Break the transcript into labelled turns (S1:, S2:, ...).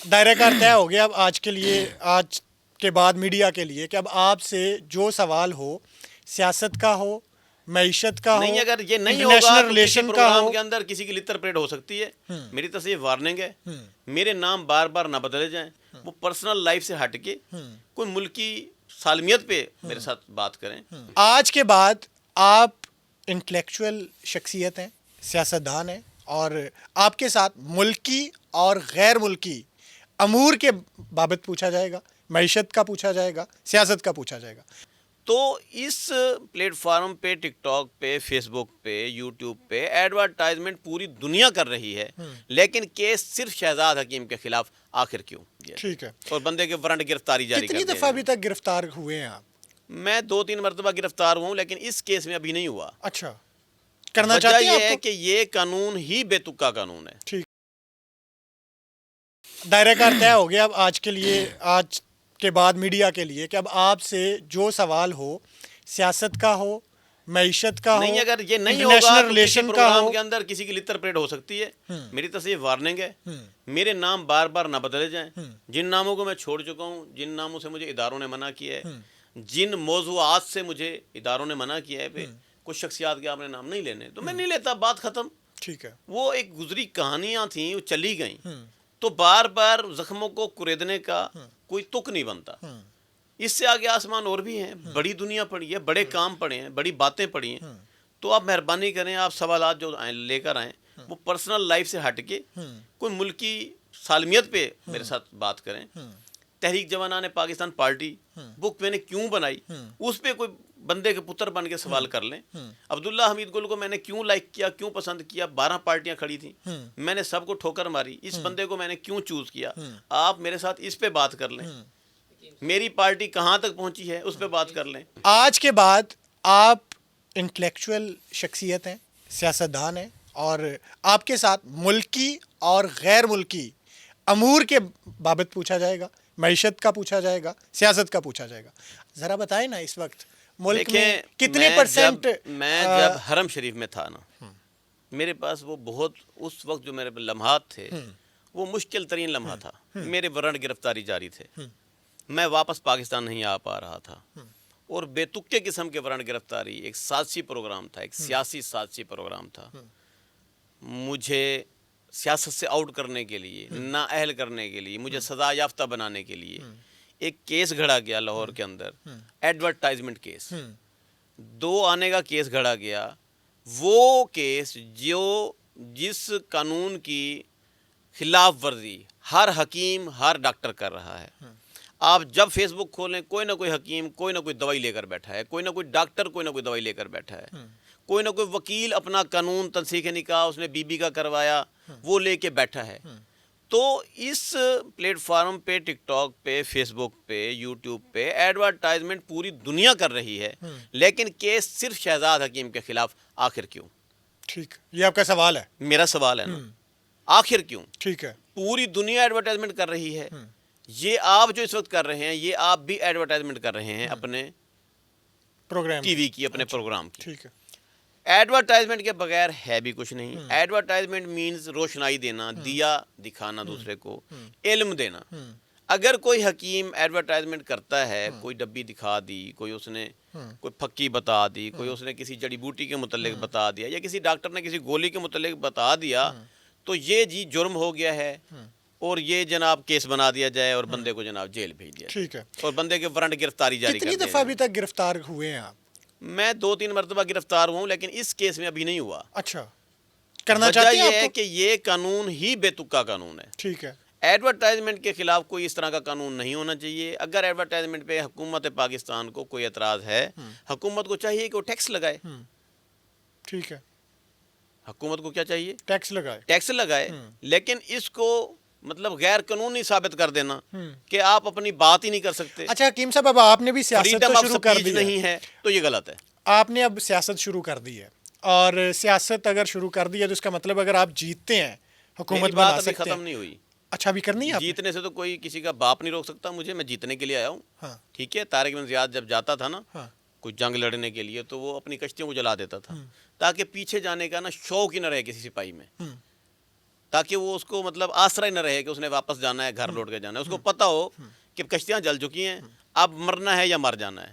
S1: دائرہ کار طے ہو گیا اب آج کے لیے، آج کے بعد میڈیا کے لیے، کہ اب آپ سے جو سوال ہو، سیاست کا ہو، معیشت کا ہو،
S2: نہیں، اگر یہ نہیں ہوگا
S1: انٹرنیشنل
S2: تو کسی
S1: ریلیشن کا
S2: پروگرام
S1: ہو.
S2: کے اندر کسی کی لتر پریڈ ہو سکتی ہے. میری طرف سے یہ وارننگ ہے، میرے نام بار بار نہ بدلے جائیں. وہ پرسنل لائف سے ہٹ کے کوئی ملکی سالمیت پہ میرے ساتھ بات کریں.
S1: آج کے بعد آپ انٹلیکچوئل شخصیت ہیں، سیاستدان ہیں، اور آپ کے ساتھ ملکی اور غیر ملکی امور کے بابت پوچھا جائے گا، معیشت کا پوچھا جائے گا، سیاست کا پوچھا جائے گا.
S2: تو اس پلیٹ فارم پہ، ٹک ٹاک پہ، فیس بک پہ، یوٹیوب پہ ایڈورٹائزمنٹ پوری دنیا کر رہی ہے، لیکن کیس صرف شہزاد حکیم کے خلاف آخر کیوں؟
S1: ٹھیک ہے.
S2: اور بندے کے وارنٹ گرفتاری جاری کر
S1: کتنی
S2: دیا
S1: دفعہ ابھی
S2: گیا.
S1: تک گرفتار ہوئے ہیں آپ؟
S2: میں 2-3 مرتبہ گرفتار ہوا ہوں، لیکن اس کیس میں ابھی نہیں ہوا.
S1: اچھا، کرنا
S2: وجہ
S1: چاہتے ہیں
S2: یہ
S1: آپ
S2: ہے
S1: کو؟
S2: کہ یہ قانون ہی بے تکا قانون ہے.
S1: ٹھیک. دائرہ کار طے ہو گیا اب آج کے لیے، آج کے بعد میڈیا کے لیے، کہ اب آپ سے جو سوال ہو، سیاست کا ہو، معیشت کا ہو،
S2: نہیں، اگر یہ نہیں ہوگا
S1: انٹرنیشنل
S2: تو کسی
S1: ریلیشن کا
S2: پروگرام
S1: ہو.
S2: کے اندر کسی کی لتر پریڈ ہو سکتی ہے. میری طرف سے یہ وارننگ ہے، میرے نام بار بار نہ بدلے جائیں. جن ناموں کو میں چھوڑ چکا ہوں، جن ناموں سے مجھے اداروں نے منع کیا ہے، جن موضوعات سے مجھے اداروں نے منع کیا ہے، کچھ شخصیات کے آپ نے نام نہیں لینے، تو میں نہیں لیتا. بات ختم.
S1: ٹھیک ہے.
S2: وہ ایک گزری کہانیاں تھیں، وہ چلی گئیں. تو بار بار زخموں کو کریدنے کا کوئی تک نہیں بنتا. اس سے آگے آسمان اور بھی ہیں، بڑی دنیا پڑی ہے، بڑے کام پڑے ہیں، بڑی باتیں پڑی ہیں. تو آپ مہربانی کریں، آپ سوالات جو لے کر آئیں وہ پرسنل لائف سے ہٹ کے کوئی ملکی سالمیت پہ میرے ساتھ بات کریں. تحریک جوانان پاکستان پارٹی بک میں نے کیوں بنائی، اس پہ کوئی بندے کے پتر بن کے سوال کر لیں. عبداللہ حمید گل کو میں نے کیوں لائک کیا، کیوں پسند کیا؟ 12 پارٹیاں کھڑی تھیں، میں نے سب کو ٹھوکر ماری. اس بندے کو میں نے کیوں چوز کیا؟ آپ میرے ساتھ اس پہ بات کر لیں. میری پارٹی کہاں تک پہنچی ہے اس پہ بات کر لیں.
S1: آج کے بعد آپ انٹلیکچوئل شخصیت ہیں، سیاستدان ہیں، اور آپ کے ساتھ ملکی اور غیر ملکی امور کے بابت پوچھا جائے گا، معیشت کا پوچھا جائے گا، سیاست کا پوچھا جائے گا. ذرا بتائیں نا، اس وقت ملک میں
S2: دیکھیں،
S1: کتنے پرسنٹ؟
S2: میں جب حرم شریف میں تھا نا، میرے پاس وہ بہت اس وقت جو میرے لمحات تھے وہ مشکل ترین لمحہ تھا. میرے وارنٹ گرفتاری جاری تھے، میں واپس پاکستان نہیں آ پا رہا تھا، اور بے تکے قسم کے وارنٹ گرفتاری ایک سازشی پروگرام تھا، ایک سیاسی سازشی پروگرام تھا. مجھے سیاست سے آؤٹ کرنے کے لیے، نااہل کرنے کے لیے، مجھے سزا یافتہ بنانے کے لیے ایک کیس گھڑا گیا لاہور کے اندر، ایڈورٹائزمنٹ کیس. 2 آنے کا کیس گھڑا گیا. وہ کیس جس قانون کی خلاف ورزی ہر حکیم، ہر ڈاکٹر کر رہا ہے. آپ جب فیس بک کھولیں، کوئی نہ کوئی حکیم کوئی نہ کوئی دوائی لے کر بیٹھا ہے، کوئی نہ کوئی ڈاکٹر کوئی نہ کوئی دوائی لے کر بیٹھا ہے، کوئی نہ کوئی وکیل اپنا قانون تنسیخ نکاح اس نے بی بی کا کروایا وہ لے کے بیٹھا ہے. تو اس پلیٹ فارم پہ، ٹک ٹاک پہ، فیس بک پہ، یوٹیوب پہ ایڈورٹائزمنٹ پوری دنیا کر رہی ہے، لیکن کیس صرف شہزاد حکیم کے خلاف آخر کیوں؟
S1: ٹھیک، یہ آپ کا سوال ہے.
S2: میرا سوال ہے نا، آخر کیوں؟
S1: ٹھیک ہے.
S2: پوری دنیا ایڈورٹائزمنٹ کر رہی ہے. یہ آپ جو اس وقت کر رہے ہیں، یہ آپ بھی ایڈورٹائزمنٹ کر رہے ہیں اپنے
S1: پروگرام
S2: ٹی وی کی، اپنے پروگرام کی.
S1: ٹھیک ہے.
S2: ایڈورٹائزمنٹ کے بغیر ہے بھی کچھ نہیں. ایڈورٹائزمنٹ مینز روشنائی دینا، دیا دکھانا دوسرے کو، علم دینا. اگر کوئی حکیم ایڈورٹائزمنٹ کرتا ہے، کوئی ڈبی دکھا دی، کوئی اس نے کوئی پھکی بتا دی، کوئی اس نے کسی جڑی بوٹی کے متعلق بتا دیا، یا کسی ڈاکٹر نے کسی گولی کے متعلق بتا دیا، تو یہ جرم ہو گیا ہے، اور یہ جناب کیس بنا دیا جائے اور بندے کو جناب جیل بھیج دیا جائے.
S1: ٹھیک ہے.
S2: اور بندے کے وارنٹ گرفتاری جاری کر
S1: کتنی
S2: دیا
S1: دفعہ ابھی
S2: جائے.
S1: تک گرفتار ہوئے ہیں آپ؟
S2: میں 2-3 مرتبہ گرفتار ہوا ہوں، لیکن اس کیس میں ابھی نہیں ہوا.
S1: اچھا، کرنا
S2: وجہ
S1: چاہتے ہیں
S2: یہ
S1: آپ
S2: ہے
S1: کو؟
S2: کہ یہ قانون ہی بے تکا قانون ہے.
S1: ٹھیک ہے.
S2: ایڈورٹائزمنٹ کے خلاف کوئی اس طرح کا قانون نہیں ہونا چاہیے. اگر ایڈورٹائزمنٹ پہ حکومت پاکستان کو کوئی اعتراض ہے، حکومت کو چاہیے کہ وہ ٹیکس لگائے.
S1: ٹھیک ہے.
S2: حکومت کو کیا چاہیے؟
S1: ٹیکس لگائے.
S2: ٹیکس لگائے. لیکن اس کو مطلب غیر قانونی ثابت کر دینا کہ آپ اپنی بات ہی نہیں کر سکتے،
S1: اچھا حکیم صاحب، اب آپ نے بھی سیاست
S2: فریڈم
S1: تو
S2: آف
S1: شروع کر
S2: سپیچ
S1: دی ہے.
S2: نہیں ہے، تو یہ غلط ہے.
S1: آپ نے اب سیاست شروع کر دی ہے، اور سیاست اگر شروع کر دی ہے تو اس کا مطلب اگر آپ جیتتے ہیں حکومت
S2: میری
S1: بنا
S2: بات ابھی
S1: سکتے
S2: ختم
S1: ہیں.
S2: نہیں ہوئی.
S1: اچھا، ابھی کرنی ہے آپ نے؟
S2: جیتنے سے تو کوئی کسی کا باپ نہیں روک سکتا مجھے. میں جیتنے کے لیے آیا ہوں.
S1: ہاں.
S2: ٹھیک ہے. طارق بن زیاد جب جاتا تھا نا
S1: ہاں.
S2: کوئی جنگ لڑنے کے لیے، تو وہ اپنی کشتیوں کو جلا دیتا تھا، تاکہ پیچھے جانے کا نا شوق ہی نہ رہے کسی سپاہی میں، تاکہ وہ اس کو مطلب آسرا ہی نہ رہے کہ اس نے واپس جانا ہے، گھر لوٹ کے جانا ہے. اس کو پتہ ہو کہ کشتیاں جل چکی ہیں، اب مرنا ہے یا مر جانا ہے.